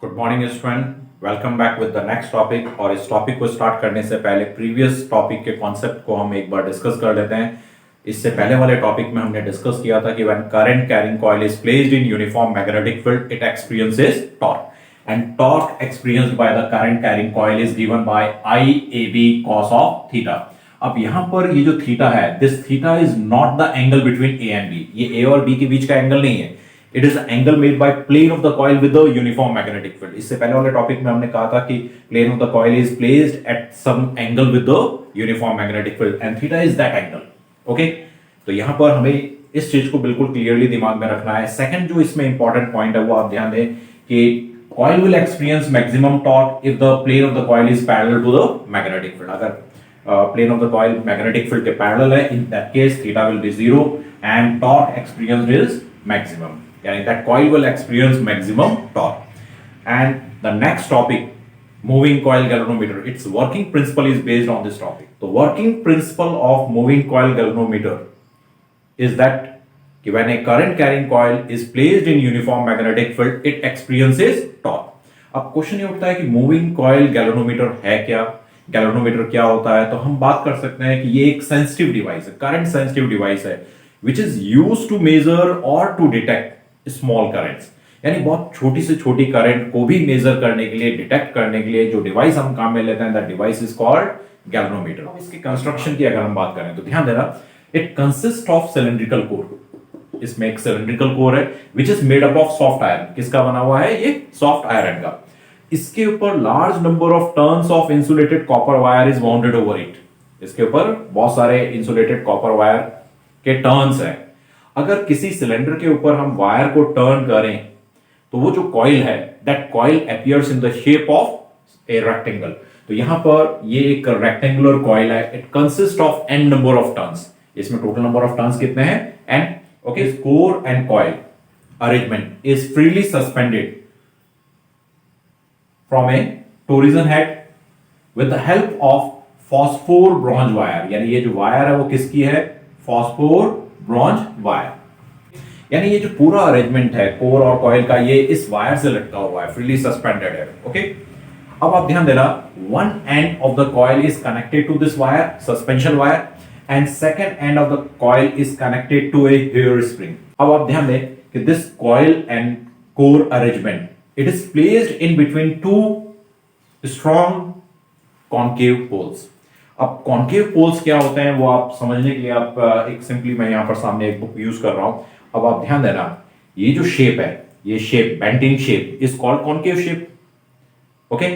Good morning student, welcome back with the next topic. और इस topic को start करने से पहले प्रीवियस टॉपिक के कॉन्सेप्ट को हम एक बार डिस्कस कर लेते हैं। इससे पहले वाले टॉपिक में हमने डिस्कस किया था कि when current carrying coil is placed in uniform magnetic field it experiences torque and torque experienced by the current carrying coil is given by IAB cos of theta. अब यहां पर ये जो थीटा है, this theta is not the angle between A and B. ये A और B के बीच का एंगल नहीं है। It is angle made by plane of the coil with the uniform magnetic field. इससे पहले वाले टॉपिक में हमने कहा था कि plane of the coil is placed at some angle with the uniform magnetic field and theta is that angle. Okay, तो यहां पर हमें इस चीज को बिल्कुल क्लियरली दिमाग में रखना है। सेकंड जो इसमें इंपॉर्टेंट पॉइंट है वो आप ध्यान दें कि coil will experience maximum torque if the plane of the coil is parallel to the magnetic field. अगर plane of the coil magnetic field के पैरेलल है, in that case theta will be 0 and torque experienced is maximum, यानी that coil will experience maximum torque. And the next topic, moving coil galvanometer, its working principle is based on this topic. The working principle of moving coil galvanometer is that when a current carrying coil is placed in uniform magnetic field it experiences torque. अब question ये उठता है कि moving coil galvanometer है क्या, galvanometer क्या होता है। तो हम बात कर सकते हैं कि ये एक सेंसिटिव डिवाइस है, करंट सेंसिटिव डिवाइस है which is used to measure or to detect small currents, यानी बहुत छोटी से छोटी करंट को भी मेजर करने के लिए, डिटेक्ट करने के लिए जो डिवाइस हम काम में लेते हैं, that device is called galvanometer. इसकी कंस्ट्रक्शन की अगर हम बात करें तो ध्यान देना, it consist of cylindrical core. इसमें एक सिलिंड्रिकल कोर है which is made up of soft iron. किसका बना हुआ है? ये सॉफ्ट आयरन का। इसके ऊपर large number of turns of insulated copper wire is bounded over it. इसके ऊपर बहुत सारे इंसुलेटेड कॉपर वायर के टर्न्स हैं। अगर किसी सिलेंडर के ऊपर हम वायर को टर्न करें तो वो जो कॉइल है, that coil appears in the shape of a rectangle. तो यहां पर ये एक रेक्टेंगुलर कॉइल है। It consist of n number of turns. इसमें टोटल नंबर ऑफ टर्न्स कितने हैं? n। Okay, core and coil arrangement is freely suspended from a torsion head with the help of phosphor bronze wire. यानी ये जो wire है वो किसकी है? Phosphor bronze wire. यानी ये जो पूरा अरेंजमेंट है कोर और कॉइल का, ये इस वायर से लटका हुआ है, फ्रीली सस्पेंडेड है। ओके, अब आप ध्यान देना, one end of the coil is connected to this wire, suspension wire, and second end of the coil is connected to a hair spring. अब आप ध्यान दें कि this coil and core arrangement it is placed in between two strong concave poles. अब concave poles क्या होते हैं वो आप समझने के लिए आप एक सिंपली मैं यहां पर सामने एक बुक यूज कर रहा हूं। अब आप ध्यान देना, ये जो शेप है, ये shape bending shape is called concave shape. Okay,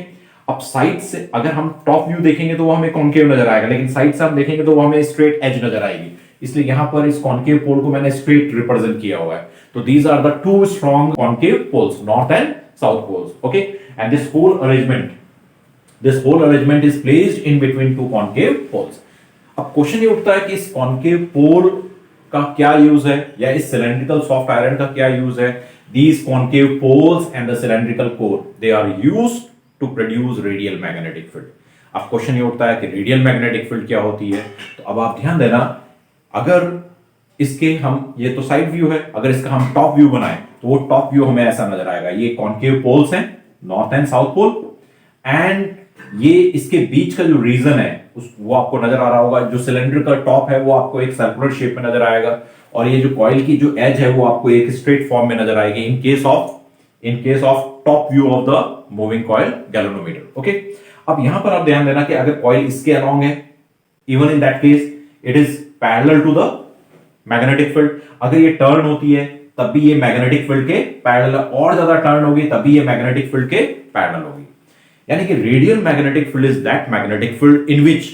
अब साइड से अगर हम टॉप व्यू देखेंगे तो वो हमें कॉन्केव नजर आएगा, लेकिन साइड से हम देखेंगे तो वो हमें स्ट्रेट एज नजर आएगी। इसलिए यहां पर इस कॉन्केव पोल को मैंने स्ट्रेट रिप्रेजेंट किया हुआ है। तो these are the two strong concave poles, north and south poles. Okay, and this whole arrangement is placed in between two concave poles. अब क्वेश्चन ये उठता है कि इस कॉन्केव पोल का क्या यूज है, या इस सिलेंड्रिकल सॉफ्ट आयरन का क्या यूज है। These concave poles and the cylindrical core, they are used to produce radial magnetic field. अब क्वेश्चन ये उठता है कि रेडियल मैग्नेटिक फील्ड क्या होती है। तो अब आप ध्यान देना, अगर इसके हम, ये तो साइड व्यू है, अगर इसका हम टॉप व्यू बनाएं तो वो टॉप व्यू हमें ऐसा नजर आएगा। ये कॉन्केव पोल्स हैं, north and south pole, and ये इसके बीच का जो रीजन है वो आपको नजर आ रहा होगा। जो सिलेंडर का टॉप है वो आपको एक सर्कुलर शेप में नजर आएगा, और ये जो कॉइल की जो एज है वो आपको एक स्ट्रेट फॉर्म में नजर आएगी in case of top view of the moving coil galvanometer. Okay, अब यहां पर आप ध्यान देना कि अगर कॉइल इसके अलोंग है, even in that case it is parallel to the magnetic field. अगर ये टर्न होती है तब भी ये मैग्नेटिक फील्ड के पैरेलल, और ज्यादा टर्न होगी तब भी ये मैग्नेटिक फील्ड के पैरेलल होगी। यानी कि radial magnetic field is that magnetic field in which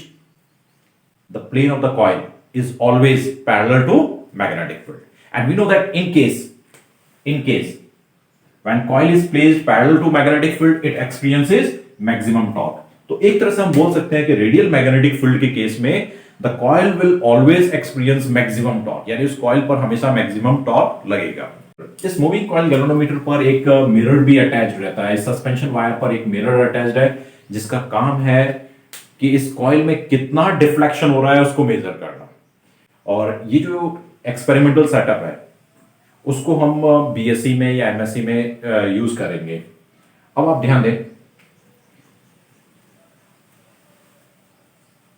the plane of the coil is always parallel to magnetic field. And we know that in case when coil is placed parallel to magnetic field it experiences maximum torque. तो एक तरह से हम बोल सकते हैं कि radial magnetic field के केस में the coil will always experience maximum torque, यानी उस कॉइल पर हमेशा मैक्सिमम टॉर्क लगेगा। इस मूविंग कॉइल गैल्वेनोमीटर पर एक मिरर भी अटैच्ड रहता है। इस सस्पेंशन वायर पर एक मिरर अटैच्ड है जिसका काम है कि इस कॉइल में कितना डिफ्लेक्शन हो रहा है उसको मेजर करना। और ये जो एक्सपेरिमेंटल सेटअप है उसको हम बीएससी में या एमएससी में यूज करेंगे। अब आप ध्यान दें,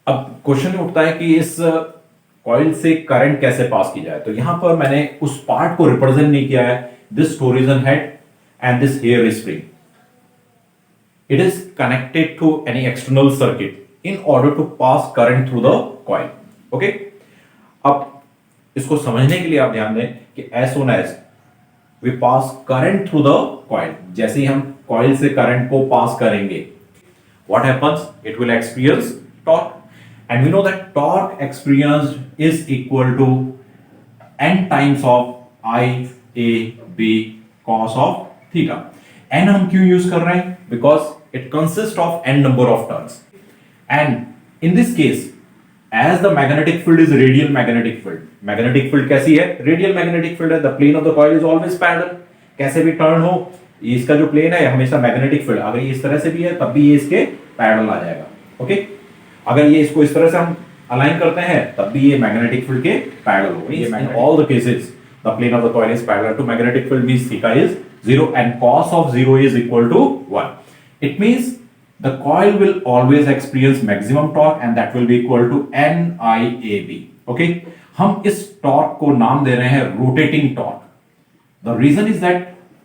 अब क्वेश्चन उठता है कि इस कॉइल से करंट कैसे पास की जाए। तो यहां पर मैंने उस पार्ट को रिप्रेजेंट नहीं किया है, this torsion head and this hair is spring, it is connected to any external circuit in order to pass current through the coil. Okay, अब इसको समझने के लिए आप ध्यान दें कि as soon as we pass current through the coil, जैसे ही हम coil से current को pass करेंगे, what happens? It will experience torque, and we know that torque experienced is equal to n times of I A B cos of theta. n हम क्यों use कर रहे हैं? Because it consists of n number of turns, and in this case as the magnetic field is radial magnetic field, magnetic field कैसी है? radial magnetic field है, the plane of the coil is always parallel, कैसे भी turn हो इसका जो plane है हमेशा मैग्नेटिक फील्ड, अगर ये इस तरह से भी है तब भी ये इसके पैरेलल आ जाएगा। ओके, अगर ये इसको इस तरह से हम अलाइन करते हैं तब भी ये मैग्नेटिक फील्ड के पैरेलल होगा। In all the cases the plane of the coil is parallel to magnetic field, means theta is 0 and cos of 0 is equal to 1. It means the coil will always experience maximum torque and that will be equal to NIAB. Okay, हम इस torque को नाम दे रहे हैं rotating torque. The reason is that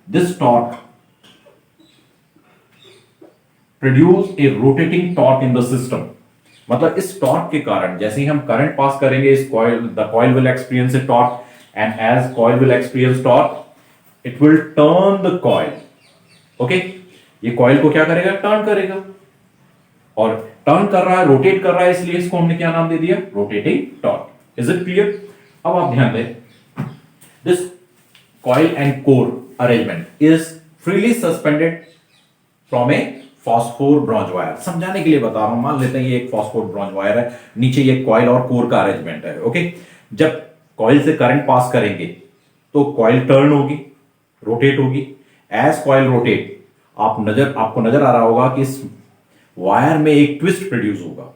this torque produce a rotating torque in the system. मतलब इस torque के कारण जैसे ही हम करंट पास करेंगे इस coil, the coil will experience a torque and as coil will experience torque it will turn the coil. Okay, ये coil को क्या करेगा? टर्न करेगा, और टर्न कर रहा है, रोटेट कर रहा है, इसलिए इसको हमने क्या नाम दे दिया? Rotating torque. Is it clear? अब आप ध्यान दें, this coil and core arrangement is freely suspended from A phosphor bronze wire. समझाने के लिए बता रहा हूं, मान लेते हैं ये एक फॉस्फोर ब्रॉन्ज वायर है, नीचे ये कॉइल और कोर का अरेंजमेंट है। ओके, जब कॉइल से करंट पास करेंगे तो कॉइल टर्न होगी, रोटेट होगी। एज कॉइल रोटेट आपको नजर आ रहा होगा कि इस वायर में एक ट्विस्ट प्रोड्यूस होगा।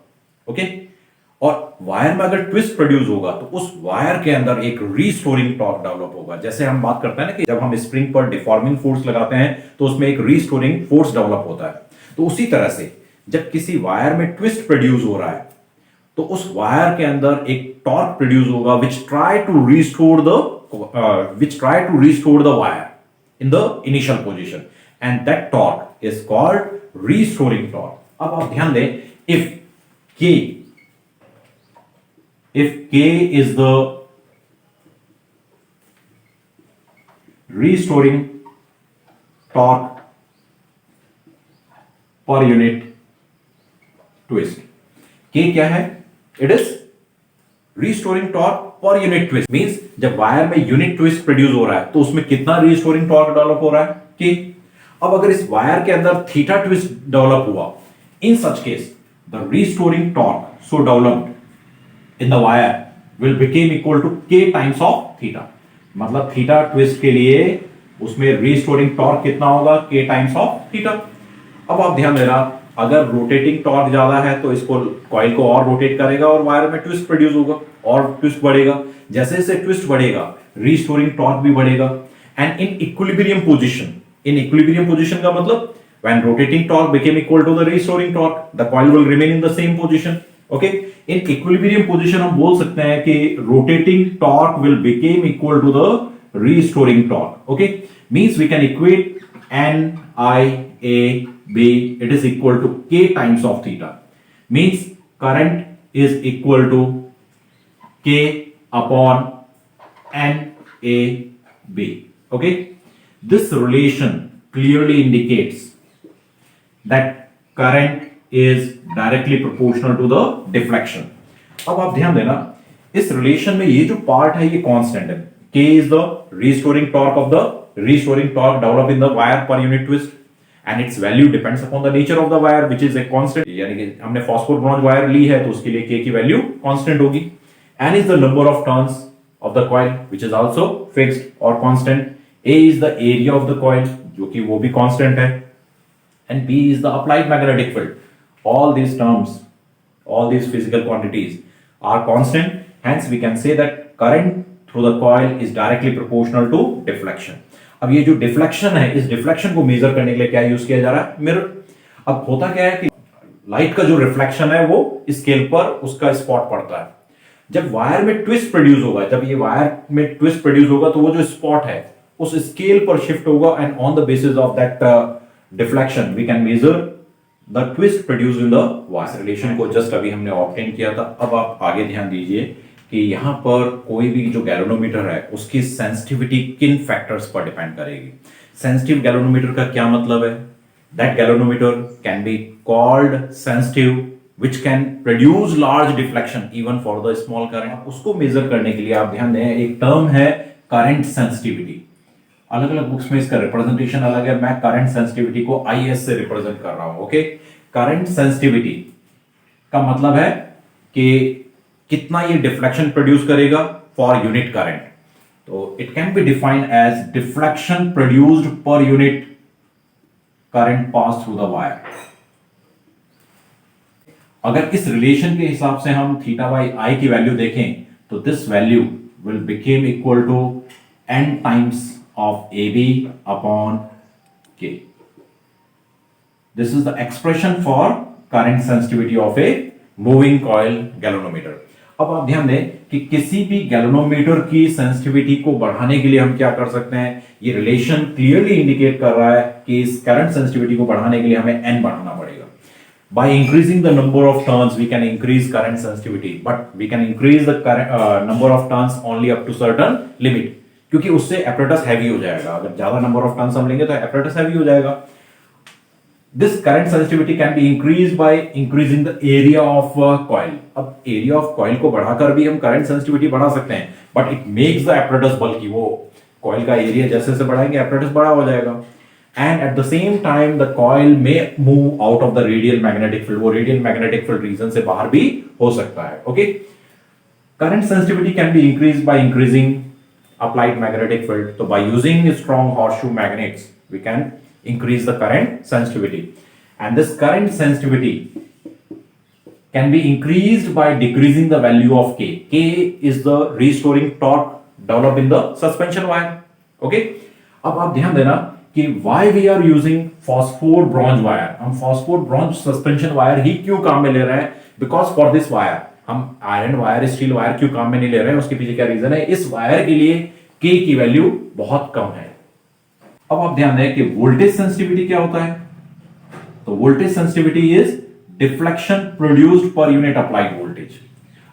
ओके, और वायर में अगर ट्विस्ट प्रोड्यूस होगा तो उस वायर के अंदर एक रीस्टोरिंग टॉर्क डेवलप होगा। जैसे हम बात करते हैं ना कि जब हम स्प्रिंग पर डिफॉर्मिंग फोर्स लगाते हैं तो उसमें एक रीस्टोरिंग फोर्स डेवलप होता है। तो उसी तरह से जब किसी वायर में ट्विस्ट प्रोड्यूस हो रहा है तो उस वायर के अंदर एक टॉर्क प्रोड्यूस होगा which try to restore the wire in the initial position, and that torque is called restoring torque. अब आप ध्यान दें, if K is the restoring torque per unit twist, K क्या है? It is restoring torque per unit twist, means जब wire में unit twist produce हो रहा है तो उसमें कितना रीस्टोरिंग टॉर्क डेवलप हो रहा है? कि अब अगर इस वायर के अंदर थीटा ट्विस्ट डेवलप हुआ, in such case the restoring torque so developed in the wire will became equal to K times of theta. मतलब थीटा ट्विस्ट के लिए उसमें रीस्टोरिंग टॉर्क कितना होगा? K times of theta. अब आप ध्यान देना, अगर रोटेटिंग टॉर्क ज्यादा है तो इसको कॉइल को और रोटेट करेगा और वायर में ट्विस्ट प्रोड्यूस होगा और ट्विस्ट बढ़ेगा। जैसे जैसे ट्विस्ट बढ़ेगा रीस्टोरिंग टॉर्क भी बढ़ेगा। एंड इन इक्विलिब्रियम पोजीशन का मतलब when rotating torque became equal to the restoring torque the coil will remain in the same position. Okay, in equilibrium position हम बोल सकते हैं कि rotating torque will became equal to the restoring torque. Okay, means we can equate NIAB, it is equal to K times of theta, means current is equal to K upon NAB. Okay, this relation clearly indicates that current is directly proportional to the deflection. अब आप ध्यान देना, इस relation में ये जो part है ये कांस्टेंट है। K is the restoring torque developed in the wire per unit twist, and its value depends upon the nature of the wire which is a constant। यानी कि हमने फॉस्फोर ब्रॉन्ज वायर ली है तो उसके लिए K की value constant होगी। N is the number of turns of the coil which is also fixed or constant। A is the area of the coil जो कि वो भी कांस्टेंट है, and B is the applied magnetic field। all these terms, all these physical quantities are constant, hence we can say that current through the coil is directly proportional to deflection. अब ये जो deflection है, इस deflection को major करने के लिए क्या यूज किया जा रहा है? मिरर. अब होता क्या है कि लाइट का जो रिफ्लेक्शन है वो स्केल पर उसका स्पॉट पड़ता है. जब वायर में ट्विस्ट प्रोड्यूस होगा, जब ये वायर में ट्विस्ट प्रोड्यूस होगा तो वो जो स्पॉट है उस स्केल पर शिफ्ट होगा and on the basis of that deflection we can measure the twist produced in the wire. Relation को जस्ट अभी हमने ऑब्टेन किया था. अब आप आगे ध्यान दीजिए कि यहां पर कोई भी जो गैल्वेनोमीटर है उसकी सेंसिटिविटी किन फैक्टर्स पर डिपेंड करेगी. सेंसिटिव गैल्वेनोमीटर का क्या मतलब है? That galvanometer can be called sensitive which can produce large deflection even for the small current. उसको मेजर करने के लिए आप ध्यान दें, एक टर्म है करंट सेंसिटिविटी. अलग अलग बुक्स में इसका रिप्रेजेंटेशन अलग है. मैं करंट सेंसिटिविटी को IS से रिप्रेजेंट कर रहा हूं. ओके, करंट सेंसिटिविटी का मतलब है कि कितना ये डिफ्लेक्शन प्रोड्यूस करेगा फॉर यूनिट करंट. तो it can be defined as deflection produced per unit current pass through the wire. अगर इस रिलेशन के हिसाब से हम थीटा बाई आई की वैल्यू देखें तो this value will became equal to n times of AB upon K. This is the expression for current sensitivity of a moving coil galvanometer. अब आप ध्यान दें कि किसी भी गैल्वेनोमीटर की सेंसिटिविटी को बढ़ाने के लिए हम क्या कर सकते हैं. ये रिलेशन क्लियरली इंडिकेट कर रहा है कि इस करंट सेंसिटिविटी को बढ़ाने के लिए हमें n बढ़ाना पड़ेगा. By increasing the number of turns, we can increase current sensitivity, but we can increase the current number of turns only up to certain limit. क्योंकि उससे apparatus heavy हो जाएगा. अगर ज्यादा number of turns हम लेंगे तो apparatus heavy हो जाएगा. This current sensitivity can be increased by increasing the area of coil. अब area of coil को बढ़ाकर भी हम current sensitivity बढ़ा सकते हैं, but it makes the apparatus bulky. वो coil का area जैसे जैसे बढ़ाएंगे apparatus बड़ा हो जाएगा. And at the same time the coil may move out of the radial magnetic field. वो radial magnetic field region से बाहर भी हो सकता है. Okay, current sensitivity can be increased by increasing applied magnetic field. So by using strong horseshoe magnets we can increase the current sensitivity, and this current sensitivity can be increased by decreasing the value of K. K is the restoring torque developed in the suspension wire. Okay, अब आप ध्यान देना कि why we are using phosphor bronze wire. हम phosphor bronze suspension wire ही क्यों काम में ले रहे हैं? Because for this wire हम आयरन वायर, स्टील वायर क्यों काम में नहीं ले रहे हैं? उसके पीछे क्या रीजन है? इस वायर के लिए K की वैल्यू बहुत कम है. अब आप ध्यान दें कि वोल्टेज सेंसिटिविटी क्या होता है. तो voltage sensitivity is deflection produced per unit applied voltage.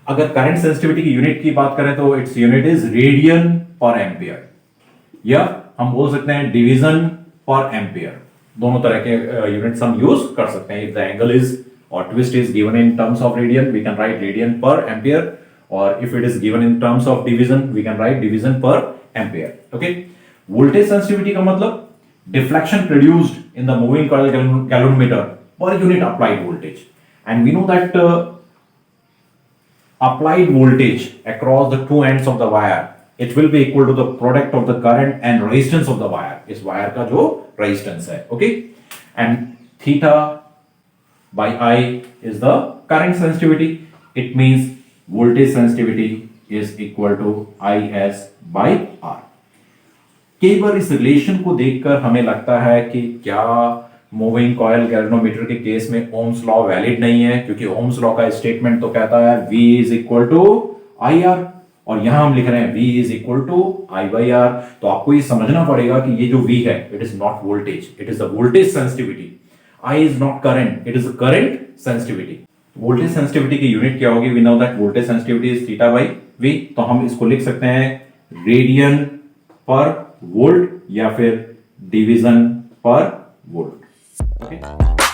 अगर करंट सेंसिटिविटी की यूनिट की बात करें तो its unit is radian per ampere, या हम बोल सकते हैं डिवीजन पर एम्पियर. दोनों तरह के यूनिट्स हम यूज कर सकते हैं. इफ द एंगल इज और twist is given in terms of radian we can write radian per ampere, और if it is given in terms of division we can write division per ampere. Okay, voltage sensitivity का मतलब deflection produced in the moving coil galvanometer per unit applied voltage. And we know that applied voltage across the two ends of the wire, it will be equal to the product of the current and resistance of the wire. इस wire का जो resistance है. Okay, and theta by I is the current sensitivity. It means voltage sensitivity is equal to IS by R. कई बार इस relation को देखकर हमें लगता है कि क्या मूविंग कॉइल गैल्वेनोमीटर के केस में ओम्स लॉ वैलिड नहीं है, क्योंकि ओम्स लॉ का स्टेटमेंट तो कहता है V is equal to I R, और यहां हम लिख रहे हैं V is equal to I by R. तो आपको ये समझना पड़ेगा कि ये जो V है it is not voltage, it is the voltage sensitivity. I is not current, it is the current sensitivity. Voltage sensitivity की यूनिट क्या होगी? We know that voltage sensitivity is theta by V. तो हम इसको लिख सकते हैं रेडियन पर वोल्ट या फिर डिवीजन पर वोल्ट. Okay.